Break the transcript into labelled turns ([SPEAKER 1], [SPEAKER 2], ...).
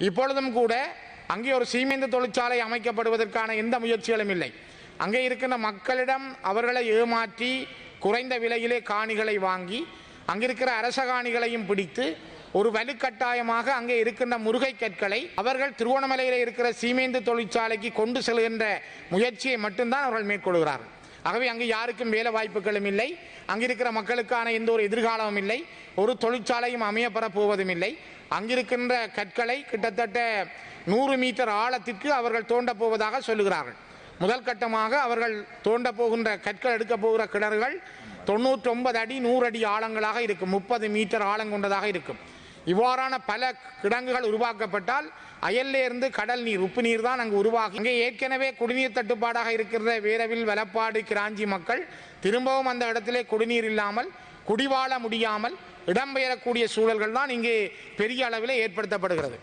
[SPEAKER 1] இப்பொழுதும் கூட அங்கே ஒரு சீமெந்து தொழிற்சாலை அமைக்கப்படுவதற்கான எந்த முயற்சிகளும் இல்லை. அங்கே இருக்கின்ற மக்களிடம் அவர்களை ஏமாற்றி குறைந்த விலையிலே காணிகளை வாங்கி அங்கிருக்கிற அரச காணிகளையும் பிடித்து ஒரு வலுக்கட்டாயமாக அங்கே இருக்கின்ற முருகை கற்களை அவர்கள் திருவோணமலையில் இருக்கிற சீமெந்து தொழிற்சாலைக்கு கொண்டு செல்கின்ற முயற்சியை மட்டும்தான் அவர்கள் மேற்கொள்கிறார்கள். ஆகவே அங்கு யாருக்கும் வேலை வாய்ப்புகளும் இல்லை, அங்கிருக்கிற மக்களுக்கான எந்த ஒரு எதிர்காலமும் இல்லை, ஒரு தொழிற்சாலையும் அமையப்பெற போவதும் இல்லை. அங்கிருக்கின்ற கற்களை கிட்டத்தட்ட 100 மீட்டர் ஆழத்திற்கு அவர்கள் தோண்ட போவதாக சொல்லுகிறார்கள். முதல் கட்டமாக அவர்கள் தோண்ட போகின்ற கற்கள் எடுக்க போகிற கிணறுகள் 99 அடி 100 அடி ஆழங்களாக இருக்கும், 30 மீட்டர் ஆழம் கொண்டதாக இருக்கும். இவ்வாறான பல கிடங்குகள் உருவாக்கப்பட்டால் அயல்லிருந்து கடல் நீர், உப்பு நீர் தான் அங்கு உருவாகும். இங்கே ஏற்கனவே குடிநீர் தட்டுப்பாடாக இருக்கிற வேரவில், வலப்பாடு, கிராஞ்சி மக்கள் திரும்பவும் அந்த இடத்திலே குடிநீர் இல்லாமல் குடிவாழ முடியாமல் இடம்பெயரக்கூடிய சூழல்கள் தான் இங்கே பெரிய அளவில் ஏற்படுத்தப்படுகிறது.